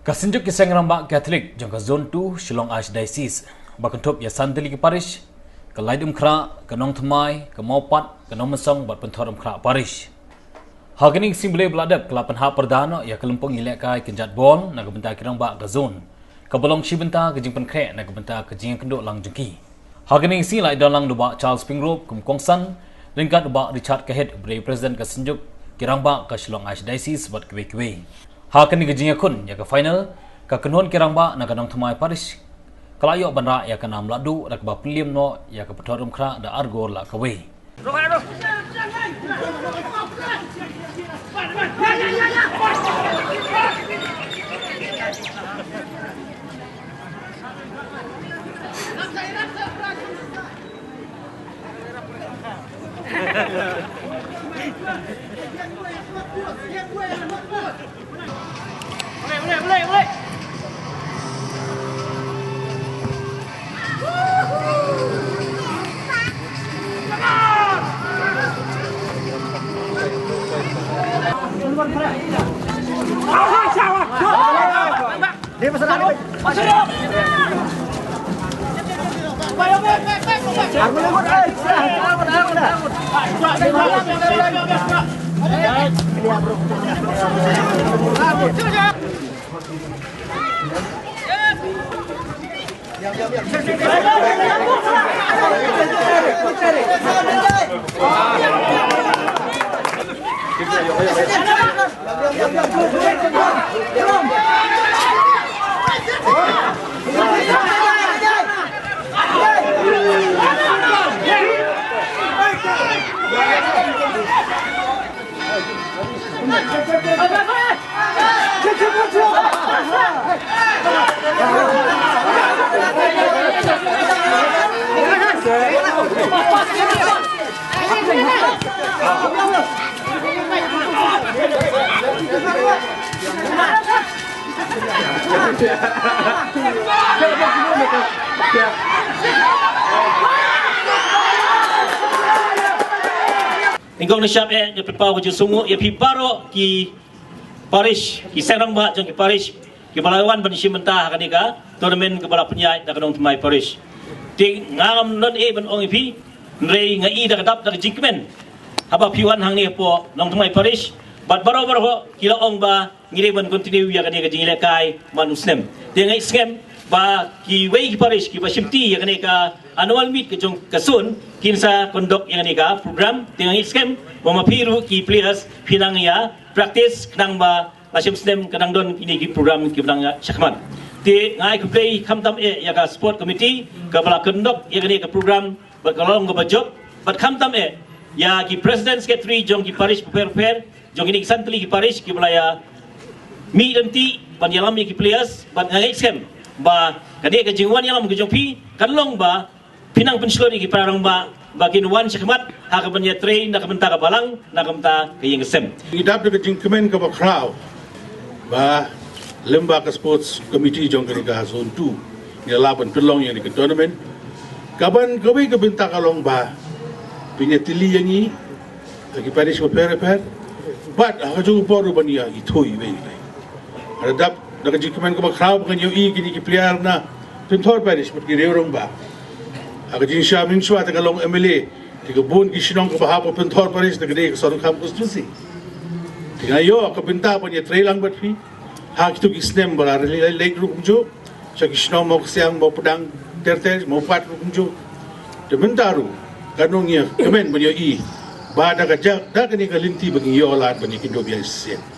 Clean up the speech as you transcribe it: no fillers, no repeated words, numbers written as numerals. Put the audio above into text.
Kasinjuk kisang rambak Catholic jangka zone 2 Shillong Archdiocese bakentup ya santili ke parish ke Laidum Kra ke Nong Thamai ke Maupat ke Nong Mesong buat pentoram Kra parish. Hagini simbole beladap ke lapan hak perdana ya ke lempung ilekai kenjat bol nak bentar kirang bak ke zone ke bolong shibenta ke jingpen krek nak bentar ke jing kenduk lang jengki. Hagini si lai dalang dubak Charles Pingrove ke Mkongsan lingkat dubak Richard Kehead beri presiden kasinjuk kirang bak ke Shillong Archdiocese buat kewe-kewe. Hakan ni gejingnya kun ya ke final ke kenuan kirang ba nak Nong Thamai parish kelayo bandra ya ke nam ladu dak ba pelim no ya ke petorum kra da argor la kewe. Boleh. Dia pesan apa? Ingkong nasyap ya prepare wajah sungu ya piparo ki parish ki serang ba jang ki parish ki balawan ban simenta kanika tournament ke bala penyai da Nong Thamai parish ti ngam non ban ong pi nrei ngai da kadap da jikmen haba piwan hang ni po Nong Thamai parish bat baro kilo ong ba ngire ban continue ya kanika jingile kai manusnem ti ngai scam ba ki wei ki parish ki basimti ya kanika annual meet ke jong kasun kinsa kondok yang kanika program tingang scam mamapiru ki players pinang ya practice kanang ba lasim stem kanang don ini ki program ki kanang syakman ti ngai ku play kamtam ya ka sport committee ka bala kondok yang kanika program berkolong go job but kamtam ya ki president secretary jong ki parish prepare jong ini santli ki parish ki balaya mi danti panyalam ki players but ngai scam ba kadi ka jingwan yalam ke jong pi kanlong ba pinang penslori ki parang ba bakin wan syakmat ha ka banya train nak benta ka balang nak benta ke yang sem idap de jing kemen ka bakraw ba lemba ka sports committee jong ka zone 2 ni laban pelong yang di tournament kaban gawi ka benta ka long ba pinyatili yang ni ki parish ko per but ha ju poru bania itoi we adap daga jing kemen ka bakraw kan yo i kini ki player na tentor parish but ki reurong ba aga jing sha min shwa ta kalong MLA ti ko bun ki shinong ko bahap open thor paris ta gade son kam constituency ti ayo ka pinta pa ni trailang bat fi ha ki tu ki snem bara late ru kumjo cha ki shinong mo ksiang mo pedang terter mo pat ru kumjo de mentaru kanong ya kemen ban yo i ba da ga jak da ka ni ka linti bagi yo lat ban ki do biasa